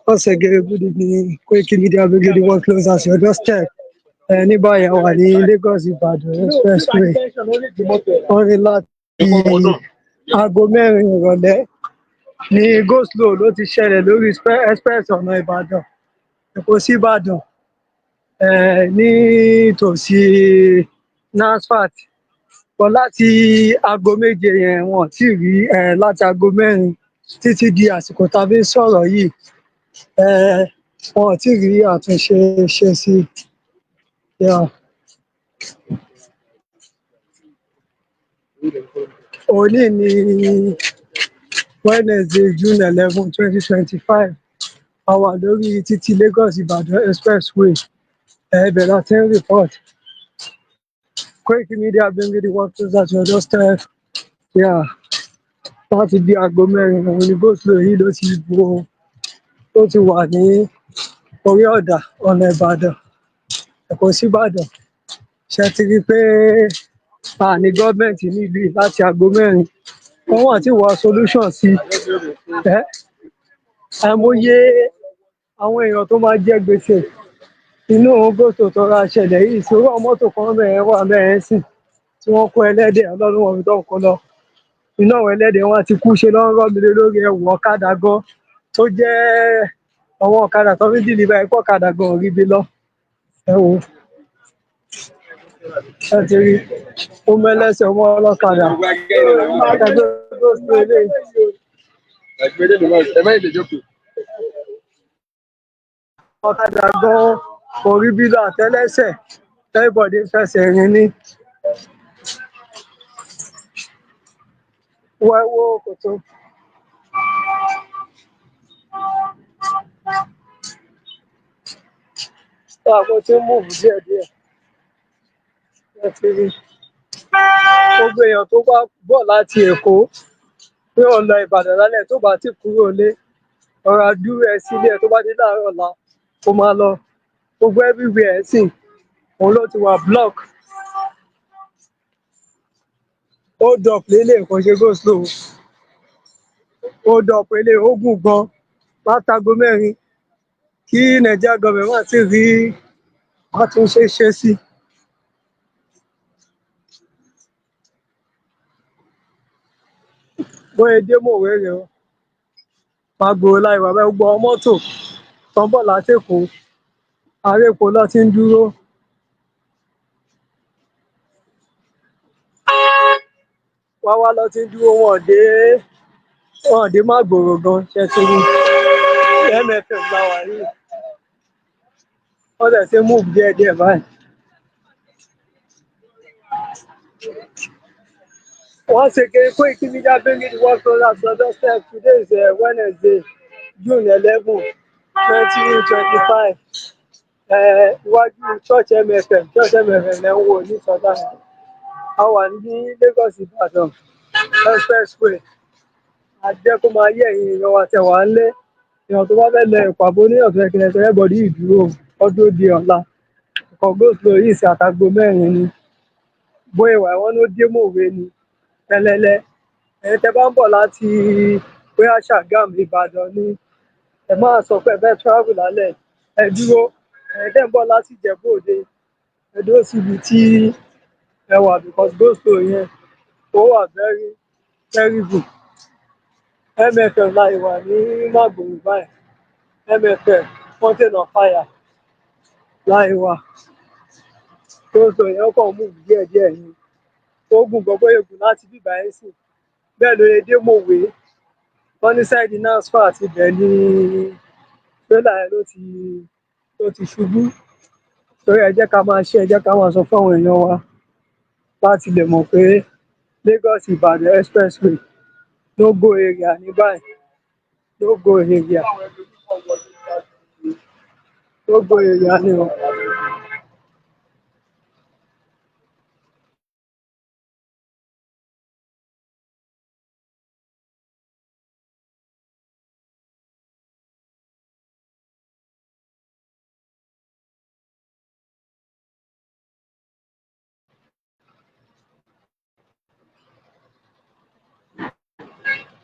Once again, good evening. Koikimedia bringing the world closer to your doorstep. Ní báyìí a wà ní Lagos Ibadan expressway. Wọ́n ní láti aago mẹ́rin ìrọ̀lẹ́ ní go slow ló ti ṣẹlẹ̀ lórí express ọ̀nà Ìbàdàn Èkó sí Ìbàdàn ní tòsí NASFAT. But láti aago méje yẹn wọn ò tí ì rí láti aago mẹ́rin títí di àsìkò tá a fi ń sọ̀rọ̀ yìí wọn ò tí ì rí àtúnṣe ṣe sí i. Yeah. Òní ni Wednesday June 11, 2025. A wà lórí títí Lagos Ibadan expressway. Ibẹ̀ la ti ń report. Koikimedia bringing the world closer to your doorstep. Yeah. Láti bí aago mẹ́rin òun ni go slow yìí ló ti wà ní orí ọ̀nà Ìbàdàn Èkó sí Ìbàdàn. Ṣé ti rí i pé a ní gọ́ọ̀mẹ̀ntì nílùú yìí láti aago mẹ́rin wọ́n wà tí wà solution sí àìmọye àwọn èèyàn tó máa jẹ gbèsè inú gòtò tó ra ṣẹlẹ̀ yìí ìṣòro mọ́tò kan bẹ̀rẹ̀ wà bẹ́ẹ̀ sì tí wọ́n kó ẹlẹ́dẹ̀ ọlọ́run wọn tó ń kó lọ iná àwọn ẹlẹ́dẹ̀ wọn ti kú ṣe lọ́rọ́ mi lórí ẹ̀wù ọ̀kadà gan tó jẹ́ àwọn ọ̀kadà tó fi dìlì báyìí pọ̀ ọ̀kadà gan rí bí lọ ẹ wò ẹ ti rí ó mẹ́lẹ́sẹ̀ ọmọ ọlọ́kadà ọ̀kadà gan kò rí bí lọ àtẹ́lẹsẹ̀ everybody fẹsẹ̀ rìn ní. wọ́n wo kòtò. Àpò tí ń múùfù díẹ̀díẹ̀ ẹ ti rí gbogbo èèyàn tó bá bọ̀ láti Èkó pé ó lọ Ìbàdàn lálẹ́ tó bá ti kúrò lé ọ̀rọ̀ àdúró ẹ sílé tó bá dé láàárọ̀ ọ̀la kó máa lọ gbogbo everywhere ẹ̀ sìn òun ló ti wà block. Hold up lélẹ̀ kò ṣe go slow hold up lélẹ̀ ó gùn gan látago mẹ́rin kí Nigeria government má ti rí àtúnṣe ṣe sí. bóyá dé mòwe rè o máa gbòòrò láì wà bẹ́ẹ̀ gbọ́ mọ́tò tó ń bọ̀ látẹ̀kọ́ àárẹ̀ Èkó ló ti ń dúró. wá lọ ti ń dúró wọn dé má gbòòrò gan ṣe ti rí MFM láwà yìí wọ́n dẹ̀ ti move díẹ̀díẹ̀ báyìí. Once again, Koikimedia bringing the world closer to your doorstep. Today is Wednesday, June 11, 2025. Iwájú Church MFM lẹ́ ń wò ní Sọ́dá. A wà ní Lagos Ibadan expressway. A jẹ́ kó máa yẹ ẹ̀yin èèyàn wa tẹ̀ wá ń lé. Èèyàn tó bá fẹ́ lẹ ìpàbó ní ọ̀fẹ́ kìlẹ̀ tẹ́lẹ̀ bọ̀dí ìdúró ọdún di ọ̀la. Ọkọ̀ go slow yìí sí àtàgbo mẹ́rin ni. Bóyá ìwà ìwọ́n ló dé mòwe ni. Tẹ́lẹ́lẹ́ ẹ̀yin tẹ́ bá ń bọ̀ láti bóyá Ṣàgámù Ìbàdàn ni ẹ máa sọ pé ẹ fẹ́ travel lálẹ́ ẹ dúró ẹ̀yin tẹ́ ń bọ̀ láti Ìjẹ̀bú Òde ẹ dúró síbi tí ẹ wà because go slow yẹn ó wà very terrible. MFM láì wà ní Màgbòrò báyìí MFM Mountain of Fire láì wà go slow yẹn kàn mú díẹ̀díẹ̀ ni ó gùn gan bóyá gùn láti bíbá ẹ̀ sìn bẹ́ẹ̀ ló yẹ dé mòwe wọ́n ní sáìdì NASFAT àti ibẹ̀ ni tírélà yẹn ló ti ṣubú torí ẹ jẹ́ ká máa sọ fún àwọn èèyàn wa láti lè mọ̀ pé Lagos Ibadan expressway no go area ní báyìí no go area ni o.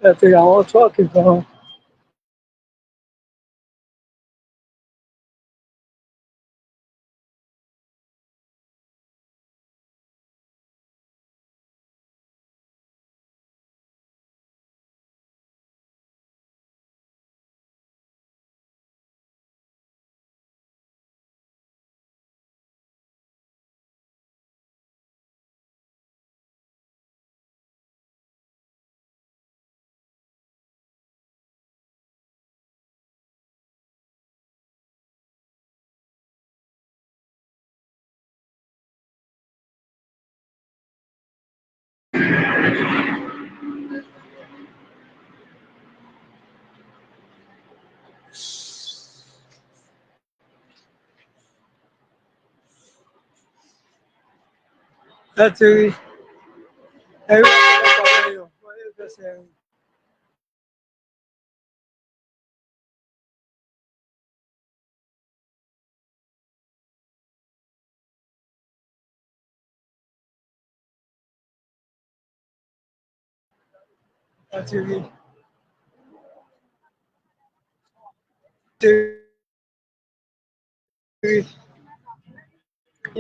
ẹ ti rí àwọn tírọ́ọ̀kì gan. Ẹ ti rí ẹ̀rí ọ̀pọ̀lọpọ̀ àwọn èèyàn wọ́n yóò fẹsẹ̀ rìn. Ẹ ti rí ti rí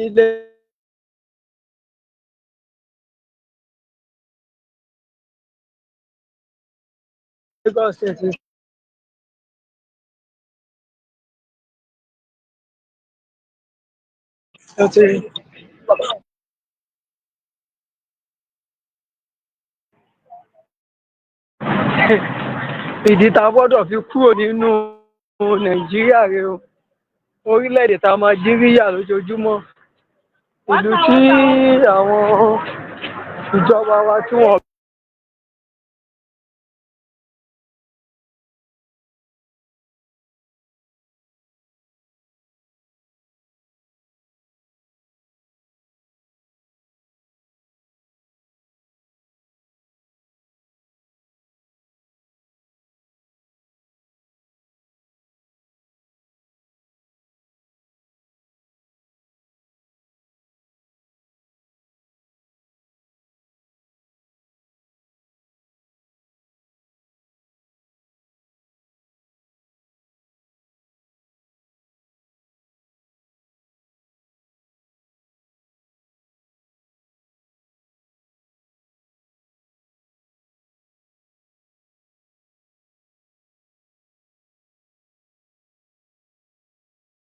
ilé Lagos State. Ẹ ti rí ìdí tá a gbọ́dọ̀ fi kúrò nínú Nàìjíríà rèé o. Orílẹ̀-èdè tá a máa jí rí yà lójoojúmọ́. Ìlú tí àwọn ìjọba wa tí wọ́n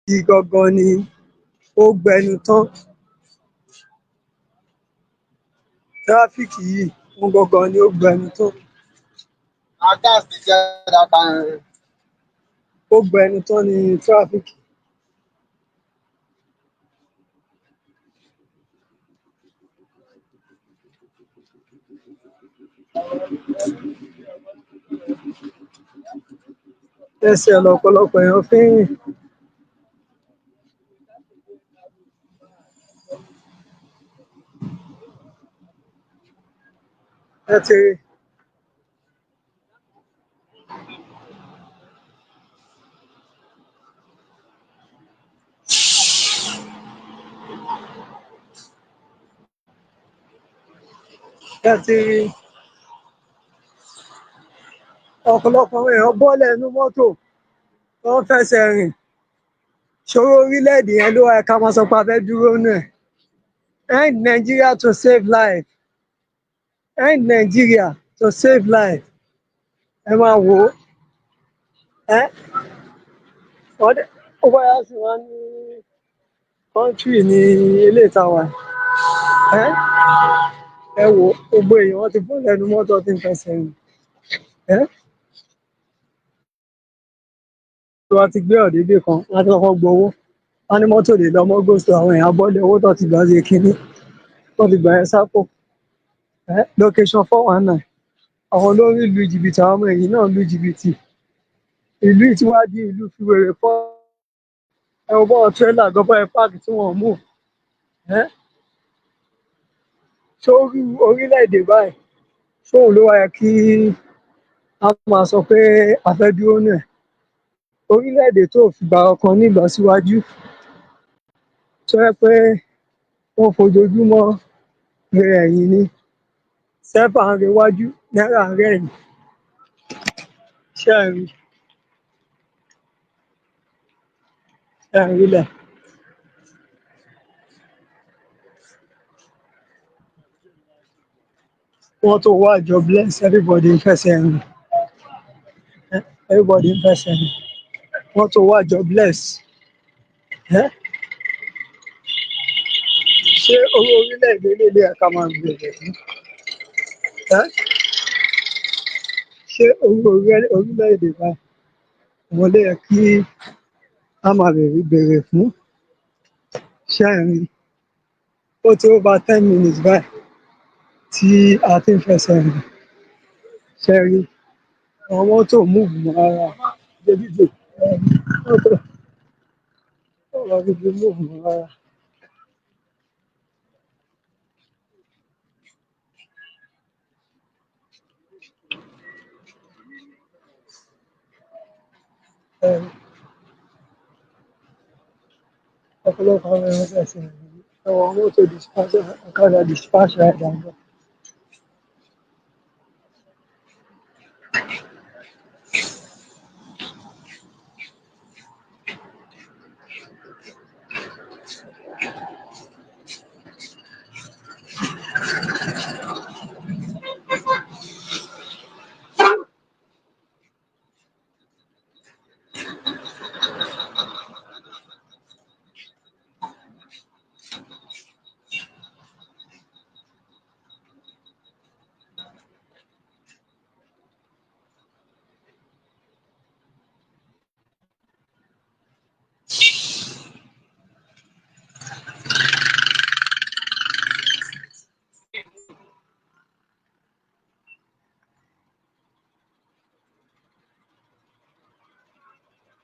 yìí gangan ni ó gbẹnu tán. Tráfíkì yìí òun gangan ni ó gbẹnu tán. Ó gbẹnu tán ní tráfíkì. Ẹsẹ̀ lọ̀pọ̀lọpọ̀ èèyàn fi ń rìn. Ẹ ti rí ẹ ti rí ọ̀pọ̀lọpọ̀ àwọn èèyàn bọ́lẹ̀ nínú mọ́tò tó ń fẹsẹ̀ rìn. Ṣòro orílẹ̀-èdè yẹn ló wà ká máa sọ pé a fẹ́ dúró nù ẹ̀. End Nigeria to save life. End Nigeria to save life. Ẹ máa wò ó. Ó bá yá sí wọn ní kọ́ńtírì ní eléyìí tá a wà. Ẹ wò ó, gbogbo èèyàn wọ́n ti bọ́lẹ̀ nínú mọ́tò tí ń fẹsẹ̀ rìn. Tí wọ́n ti gbé ọ̀dẹ́dẹ́ kan, wọ́n á ti kọ́kọ́ gbowó. Wọ́n ní mọ́tò lè lọ mọ́ gòsò àwọn èèyàn bọ́lẹ̀ owó tó ti gbà ṣe kínní. Tó ti gbà yẹn sápò. Location 419. Àwọn olórí lu jìbìtì, àwọn ọmọ ẹ̀yìn náà lu jìbìtì. Ìlú yìí tí wá di ìlú fi wèrè fọ́. Ẹ wo bọ́ọ̀ tírélà gan bọ́ ẹ páàkì tí wọ́n mú. Sórí orílẹ̀-èdè báyìí, ṣóun ló wá yẹ kí a máa sọ pé a fẹ́ dúró nù ẹ̀. Orílẹ̀-èdè tó fìgbà kankan ní ìlọsíwájú tó jẹ́ pé wọ́n fojoojúmọ́ re ẹ̀yìn ni. Sẹ́fà ń rewájú, náírà ń rẹ̀yìn. ṣé ẹ̀ ń rí ṣé ẹ̀ ń rí lẹ̀. Wọ́n tó wá jobless, everybody ń fẹsẹ̀ rìn. Everybody ń fẹsẹ̀ rìn. Wọ́n tó wá jobless. Ẹ́ ṣé owó orílẹ̀-èdè lè ẹ̀ka máa bèrè fún? Ẹ́ ṣé owó orílẹ̀-èdè báyìí wọ́n lè yẹ kí a máa bèrè fún? Ṣé ẹ̀ ń rí? Ó ti over 10 minutes báyìí tí a ti ń fẹsẹ̀ rìn. Ṣé ẹ rí? Àwọn mọ́tò move mọ́ rárá. Davido, mọ́tò ọ̀rọ̀ gidi move mọ́ rárá. Ọ̀pọ̀lọpọ̀ àwọn èèyàn fẹsẹ̀ rìn. Àwọn mọ́tò dispatcher, ọ̀kadà dispatcher ẹ̀dá ń bọ̀.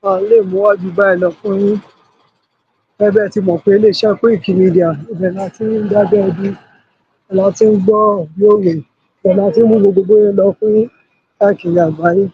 A lè mú wájú báyìí lọ fún yín. Gẹ́gẹ́ bẹ́ẹ̀ ti mọ̀ pé iléeṣẹ́ Koikimedia ibẹ̀ la ti ń dábẹ́ ẹbí, ibẹ̀ la ti ń gbọ́ ìròyìn, ibẹ̀ la ti ń mú gbogbo bóyá lọ fún yín káàkiri àgbáyé.